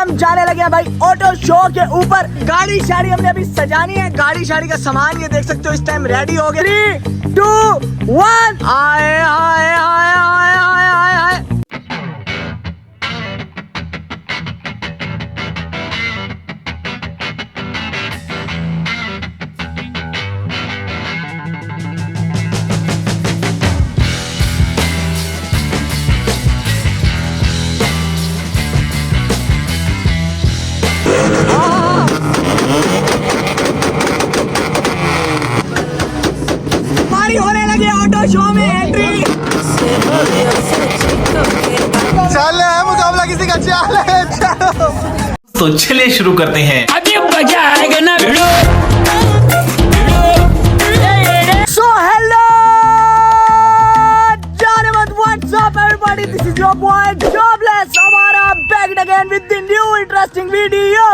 हम जाने लगे हैं भाई ऑटो शो के ऊपर। गाड़ी शाड़ी हमने अभी सजानी है, गाड़ी शाड़ी का सामान ये देख सकते हो इस टाइम रेडी हो गया। 3, 2, 1 आए आए आए आए आए आए आए। होने लगे ऑटो शो में एंट्री। चल मुकाबला किसी का चाल है, चलो तो चलिए शुरू करते हैं। अभी मजा आएगा ना भिड़ो। So hello gentlemen, what's up everybody, this is your boy Jobless हमारा back again with the new interesting video।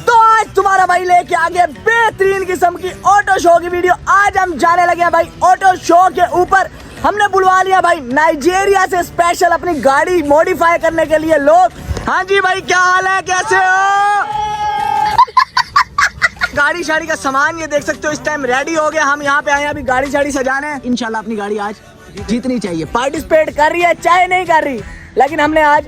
तो आज तुम्हारा भाई लेके आ गया बेहतरीन किस्म की ऑटो शो की वीडियो। आज हम जाने लगे हैं भाई ऑटो शो के ऊपर। हमने बुलवा लिया भाई नाइजीरिया से स्पेशल अपनी गाड़ी मॉडिफाई करने के लिए लोग। हाँ जी भाई, क्या हाल है, कैसे हो? गाड़ी शाड़ी का सामान ये देख सकते हो इस टाइम रेडी हो गया। हम यहाँ पे आए हैं अभी गाड़ी शाड़ी सजाने हैं। इंशाल्लाह अपनी गाड़ी आज जीतनी चाहिए। पार्टिसिपेट कर रही है चाहे नहीं कर रही, लेकिन हमने आज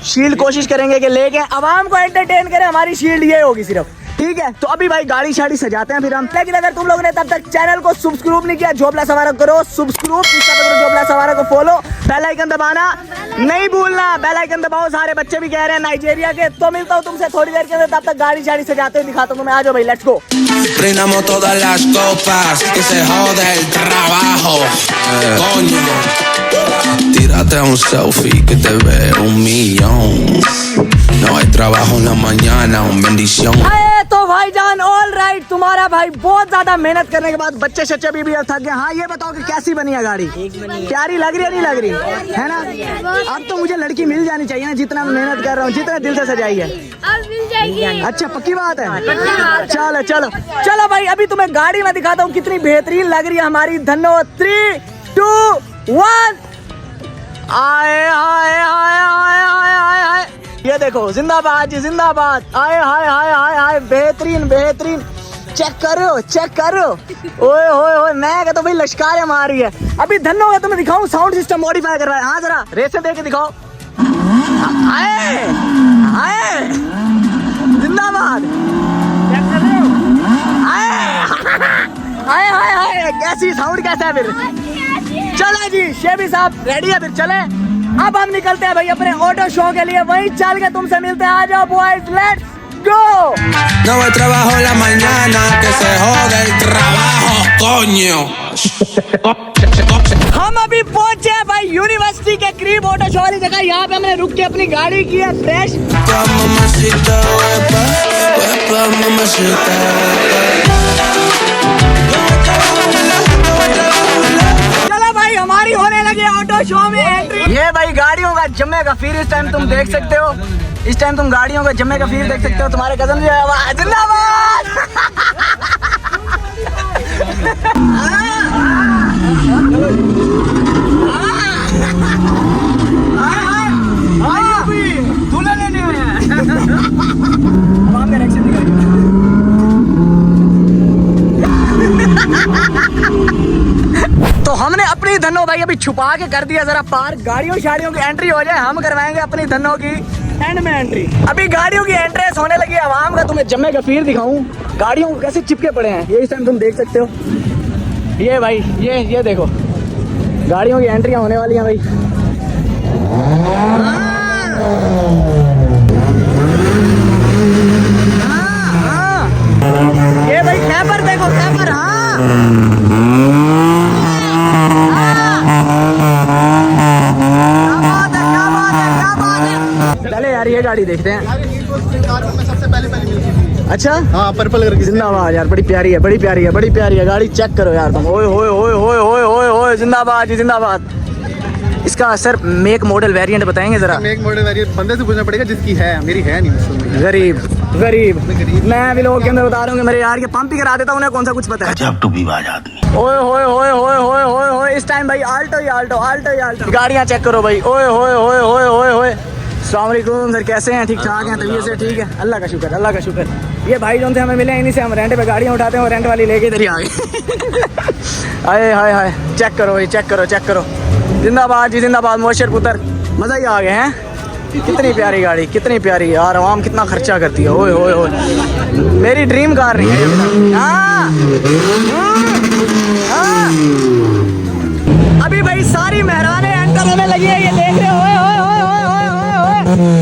शील्ड कोशिश करेंगे कि लेके आवाम को एंटरटेन करें। हमारी शील्ड ये होगी सिर्फ, ठीक है? तो अभी भाई गाड़ी शाड़ी सजाते हैं फिर हम। लेकिन अगर तुम लोगों ने तब तक चैनल को सब्सक्राइब नहीं किया, जोबलेस हमारा करो सब्सक्राइब, जोबलेस हमारा को फॉलो, बेल आइकन दबाना नहीं भूलना। बेल आइकन दबाओ, सारे बच्चे भी कह रहे हैं नाइजीरिया के। तो मिलता हूँ तुमसे थोड़ी देर के अंदर, तब तक गाड़ी शाड़ी सजाते हुए दिखाता हूँ तुम्हें। आ जाओ भाई, let's go. Brindamos todas las copas, que se jode el trabajo. Coño, tírate un selfie que te ve 1,000,000. No hay trabajo en la mañana, un bendición. तो भाईजान ऑल राइट, तुम्हारा भाई बहुत ज्यादा मेहनत करने के बाद बच्चे शच्चे भी थक गए। हाँ ये बताओ कि कैसी बनी है गाड़ी? प्यारी लग रही है, नहीं लग रही है ना? अब तो मुझे लड़की मिल जानी चाहिए ना, जितना मैं मेहनत कर रहा हूँ, जितने दिल से सजाई है। अब मिल जाएगी। अच्छा पक्की बात है, चलो चलो चलो भाई, अभी तुम्हें गाड़ी में दिखाता हूँ कितनी बेहतरीन लग रही है हमारी धन्नो। 3, 2, 1 आए आए आए आए आए आए आए। ये देखो, जिंदाबाद जी जिंदाबाद। आए हाय हाय हाय हाय, बेहतरीन बेहतरीन। चेक करो चेक करो, ओए होए होए, मैं कहता भाई लश्कारे मार रही है। अभी धन्नो का तुम्हें दिखाऊं साउंड सिस्टम मॉडिफाई कर रहा है। हाँ जरा रेसे दे के दिखाओ। आए आए जिंदाबाद। चेक कर रहे हो? आए हाय हाय, कैसी साउंड कैसा है फिर? चलो जी शेबी साहब रेडी है, फिर चले। अब हम निकलते हैं भाई अपने ऑटो शो के लिए, वहीं चल के तुमसे मिलते हैं। आ जाओ boys, let's go. No hay trabajo en la mañana, que se jode el trabajo, coño. हम अभी पहुंचे हैं भाई यूनिवर्सिटी के करीब ऑटो शो वाली जगह। यहाँ पे हमने रुक के अपनी गाड़ी की है fresh. Mamacita, huepa, huepa, mamacita. हमारी होने लगी ऑटो शो में एंट्री। ये भाई गाड़ियों का जम्मे का फिर इस टाइम तुम देख सकते हो। इस टाइम तुम गाड़ियों का जम्मे का फिर देख सकते हो। तुम्हारे कदम जो है जिंदाबाद। दूल्हा लेने में तो हमने अपनी धनो भाई अभी छुपा के कर दिया जरा पार। गाड़ियों शाड़ियों की एंट्री हो जाए, हम करवाएंगे अपनी धनों की एंड में एंट्री। अभी गाड़ियों की एंट्रेंस होने लगी है आवाम का। तुम्हें जम्मे का फिर दिखाऊं गाड़ियों को कैसे चिपके पड़े हैं। ये इस टाइम तुम देख सकते हो। ये भाई ये देखो, गाड़ियों की एंट्रियां होने वाली हैं भाई। ये भाई कैपर देखो, कैपर। चले यार ये गाड़ी देखते हैं। सबसे पहले अच्छा हाँ, पर्पल करके। जिंदाबाद यार, बड़ी प्यारी है, बड़ी प्यारी है, बड़ी प्यारी है गाड़ी। चेक करो यार तुम। ओए होए होए होए होए होए होए, जिंदाबाद जी जिंदाबाद। इसका सर मेक मॉडल वेरिएंट बताएंगे जरा? मेक मॉडल वेरिएंट बंदे से पूछना पड़ेगा जिसकी है, मेरी है नहीं। गरीब गरीब मैं भी लोगों के अंदर बता रहा हूँ कि मेरे यार के पंप ही करा देता हूँ, उन्हें कौन सा कुछ पता है। गजब टूबीबाज आदमी। ओए होए होए होए होए होए होए, इस टाइम भाई आल्टो ही आल्टो, आल्टो ही आल्टो। गाड़ियाँ चेक करो भाई। ओए होए होए होए होए होए, अस्सलाम वालेकुम सर, कैसे हैं? ठीक ठाक हैं? तबीयत से ठीक है? अल्लाह का शुक्र, अल्लाह का शुक्र। ये भाई जो थे हमें मिले, इन्हीं से हम रेंट पे गाड़ियाँ उठाते हैं और रेंट वाली लेके इधर ही आ गए। हाय हाय हाय, चेक करो भाई, चेक करो, चेक करो। जिंदाबाद जी जिंदाबाद, मोशर पुत्र, मज़ा ही आ गए हैं। कितनी प्यारी गाड़ी, कितनी प्यारी यार। आवाम कितना खर्चा करती है, ओए ओए ओए। मेरी ड्रीम कार नहीं है। हाँ हाँ, अभी भाई सारी मेहरानें एंटर होने लगी है, ये देख रहे हो। ओए ओए ओए ओए ओए ओए,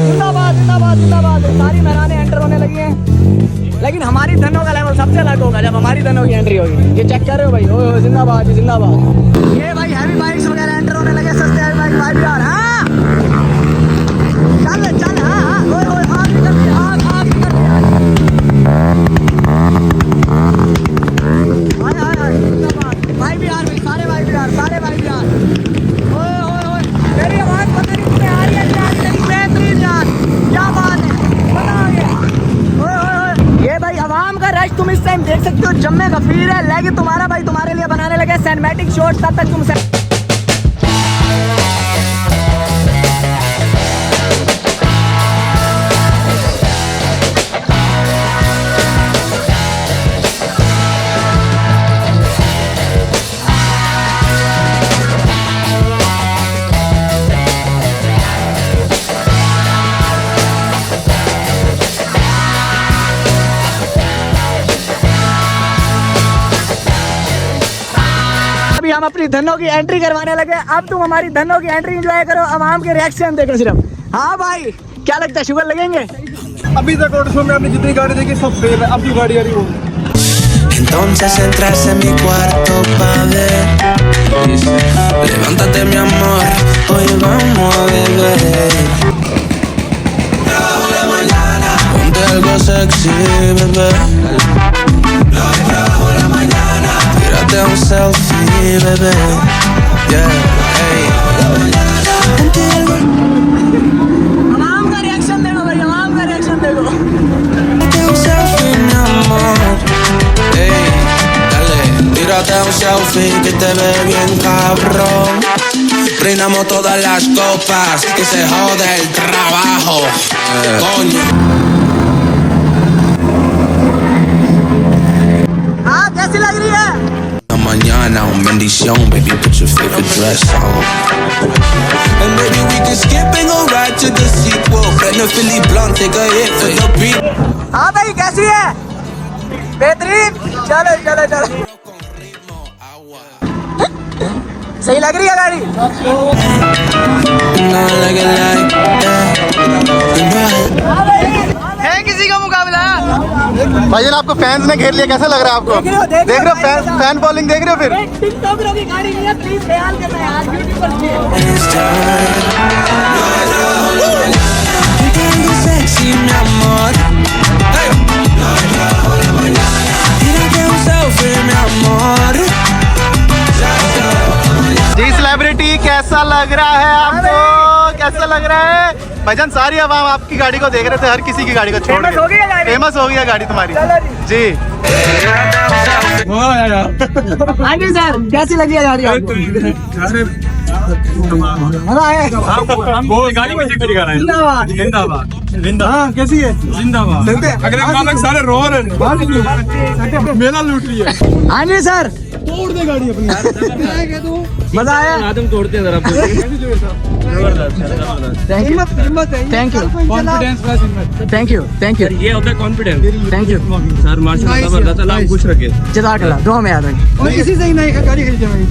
जिंदाबाद जिंदाबाद जिंदाबाद। सारी मेहरानें एंटर होने लगी हैं, लेकिन हमारी धनों का लेवल सबसे अलग होगा जब हमारी धनों की एंट्री होगी। ये चेक कर रहे हो भाई, ओए ओए, जिंदाबाद जी जिंदाबाद। ये भाई हैवी बाइक्स वगैरह एंटर होने लगे, सस्ते हैवी बाइक भाई भी आ रहा है। चल चल, हाँ हाँ, ओए ओए, आग निकल रही है, आग निकल रही है। हाय हाय हाय, जिंदाबाद। भाई भी आ रहे, सारे भाई भी आ रहे, सारे भाई भी आ रहे। ओए ओए ओए, मेरी आवाज़ पता नहीं कितने आ रही है, लेकिन बेहतरीन यार, क्या बात है, मजा आ गया। ओए ओए ओए, ये भाई आवाम का रश तुम इस टाइम देख सकते हो, जम्मे गफीर है। लेकिन तुम्हारा भाई तुम्हारे लिए बनाने लगे सिनेमैटिक शॉट्स, तब तक तुम हम अपनी धनों की एंट्री करवाने लगे। अब तुम हमारी धनों की एंट्री एंजॉय करो, आवाम के रिएक्शन देखो सिर्फ। हाँ भाई, क्या लगता है, शुगर लगेंगे? अभी तक रोड शो में आपने जितनी गाड़ी देखी सब फेल है, अब जो गाड़ी आ रही हो। Entonces entras en mi cuarto pa' ver. Dice, levántate mi amor, hoy vamos a beber. Ponte algo sexy, bebé. Tírate un selfie, bebé. Yeah, hey. Ponte algo. आवाम का रिएक्शन देखो भाई, आवाम का रिएक्शन देखो। Tírate un selfie, mi amor. Hey, dale, tírate un selfie que te ve bien cabrón. Brindamos todas las copas y se jode el trabajo. Coño. हाँ, कैसी लग रही है? Mañana un bendición, baby, put your favorite dress on. And maybe we can skip and go right to the sequel. Better Philly blunt, take a hit for the beat. हाँ भाई, कैसी है? बेहतरीन। चलो चलो चलो, सही लग रही है गाड़ी? Not like it like that. है किसी का मुकाबला? भाईजान आपको फैंस ने घेर लिया, कैसा लग रहा है आपको? देख रहे हो फैन बॉलिंग देख रहे हो? फिर टिकटॉकरों की गाड़ी नहीं है, प्लीज ख्याल करना यार, ब्यूटीफुल सी है। It's time. Tírate sexy, mi amor. Hey. Tírate un selfie, mi amor. Ji celebrity, कैसा लग रहा है आपको? कैसा लग रहा है भाईजान? सारी आवाम आपकी गाड़ी को देख रहे थे, हर किसी की गाड़ी को छोड़ फेमस हो गई है गाड़ी? फेमस हो गई है गाड़ी तुम्हारी जी। हाँ जी सर, कैसी लगी है गाड़ी आपको? मजा आया? जिंदाबाद जिंदाबाद। हाँ, कैसी है? जिंदाबाद। अगले मालक सारे रो रहे हैं, मेला लूट रही है। हाँ जी सर, तोड़ दे गाड़ी अपनी। मजा आया? आदम तोड़ते हैं जरा। Thank you thank you confidence plus हिम्मत। थैंक यू थैंक यू ये होता है कॉन्फिडेंस। थैंक यू सर माशाल्लाह जबरदस्त, अल्लाह आपको खुश रखे जज़ाकल्लाह, दुआ में याद रखें। और किसी से ही नहीं गाड़ी खरीदी जाएगी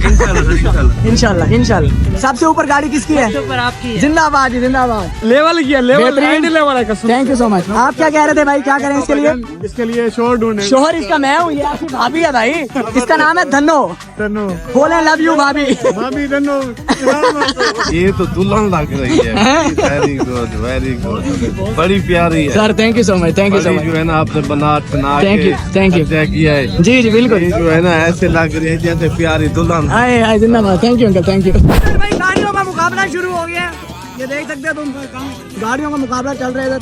इंशाल्लाह इंशाल्लाह। सबसे ऊपर गाड़ी किसकी है? आपकी जिंदाबाद जी जिंदाबाद। लेवल किया, बेहतरीन लेवल है कसम। Thank you so much. आप क्या कह रहे थे भाई, क्या करें इसके लिए? इसके लिए शोर ढूंढे। शोहर इसका मैं हूँ, ये आपकी भाभी है भाई, इसका नाम है धन्नो। धन्नो बोले लव यू भाभी। भाभी धन्नो। ये तो दुल्हन लग रही है। वेरी गुड वेरी गुड, बड़ी प्यारी है sir, thank you so much, thank you so बड़ी मच। जो है ना आपने बना Thank you, thank you. अच्छा किया है। जी जी बिल्कुल। ये जो है ना ऐसे लग रही है जैसे प्यारी दुल्हन। आए आए जिंदाबाद, thank you uncle, thank you. भाई गाड़ियों का मुकाबला शुरू हो गया, ये देख सकते हो तुम, गाड़ियों का मुकाबला चल रहा है इधर।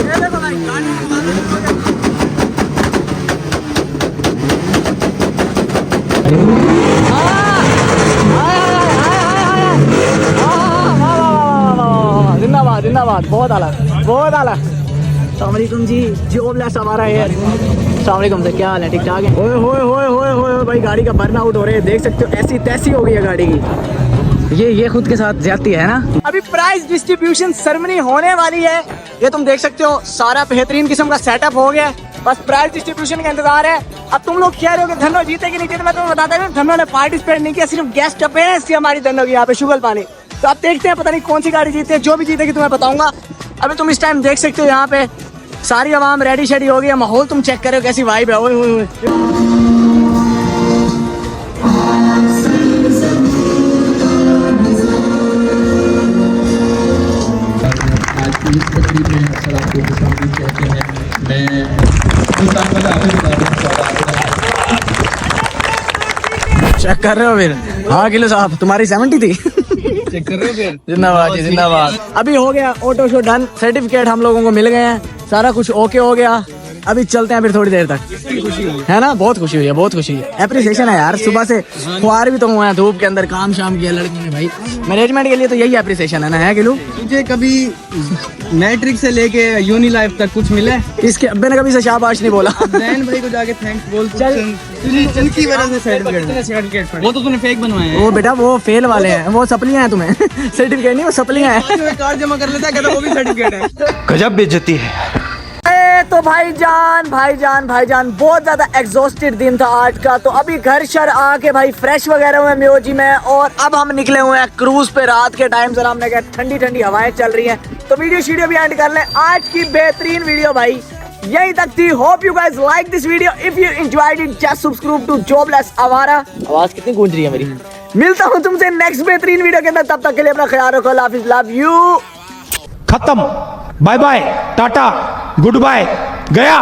ये देखो भाई, गाड़ियों का मुकाबला शुरू हो गया। जिंदाबाद, बहुत आला, बहुत आला। अस्सलाम वालेकुम जी, जॉबलेस हमारा है। अस्सलाम वालेकुम सर, क्या हाल है? ठीक ठाक है? ओए होए होए होए होए भाई, गाड़ी का बर्न आउट हो रहे हैं, देख सकते हो, ऐसी तैसी हो गई है गाड़ी की। ये खुद के साथ ज्यादती है ना। अभी प्राइज डिस्ट्रीब्यूशन सेरेमनी होने वाली है, ये तुम देख सकते हो, सारा बेहतरीन किस्म का सेटअप हो गया है, बस प्राइज डिस्ट्रीब्यूशन का इंतजार है। अब तुम लोग कह रहे हो कि धन्नो जीते कि नहीं जीते, मैं तुम्हें बताता हूँ, धन्नो ने पार्टिसिपेट नहीं किया, सिर्फ गेस्ट अपीयरेंस थी हमारी धन्नो की यहाँ पे शुगल पानी। तो अब देखते हैं, पता नहीं कौन सी गाड़ी जीती है, जो भी जीतेगी तुम्हें बताऊंगा। अभी तुम इस टाइम देख सकते हो यहाँ पे सारी आवाम रेडी शेडी हो गई है, माहौल तुम चेक करो कैसी वाइब है। ओए ओए ओए। चेक कर रहे हो फिर? हाँ किलो साहब, तुम्हारी 70 थी। चेक कर रहे हो फिर? जिंदाबाद जी, जिंदाबाद। अभी हो गया ऑटो शो डन, सर्टिफिकेट हम लोगों को मिल गए हैं, सारा कुछ ओके हो गया। अभी चलते हैं फिर थोड़ी देर तक, है ना? बहुत खुशी हुई है, बहुत खुशी है, एप्रिसिएशन है यार। सुबह से खुआर भी तो हुआ है, धूप के अंदर काम शाम किया लड़कियों ने भाई। मैनेजमेंट के लिए तो यही एप्रिसिएशन है ना, है गिलू? तुझे कभी मैट्रिक से लेके यूनी लाइफ तक कुछ मिला है? इसके अब्बे ने कभी से शाबाश नहीं बोला। जैन भाई को जाके थैंक्स बोल। चल, उनकी वजह से सर्टिफिकेट, वो तो तूने फेक बनवाए हैं। वो बेटा वो फेल वाले हैं, वो सप्लियां हैं तुम्हें। सर्टिफिकेट नहीं, वो सप्लियां हैं। कार्ड जमा कर लेता है, कहता वो भी सर्टिफिकेट है। गजब बेइज्जती है। तो भाईजान बहुत ज्यादा एग्जॉस्टेड दिन था आज का। तो अभी घर शर आके भाई फ्रेश वगैरह हुए म्योजी में, और अब हम निकले हुए हैं क्रूज पे। रात के टाइम सर हमने कहा ठंडी ठंडी हवाएं चल रही हैं, तो वीडियो भी एंड कर लें। आज की बेहतरीन वीडियो भाई यही तक थी। Hope you guys like this video. If you enjoyed it just subscribe to Jobless Awara. आवाज कितनी गूंज रही है मेरी। मिलता हूँ तुमसे नेक्स्ट बेहतरीन वीडियो के अंदर, तब तक के लिए अपना ख्याल रखो। अल्लाह हाफिज़, लव यू। खत्म, bye bye, tata, good bye, गया।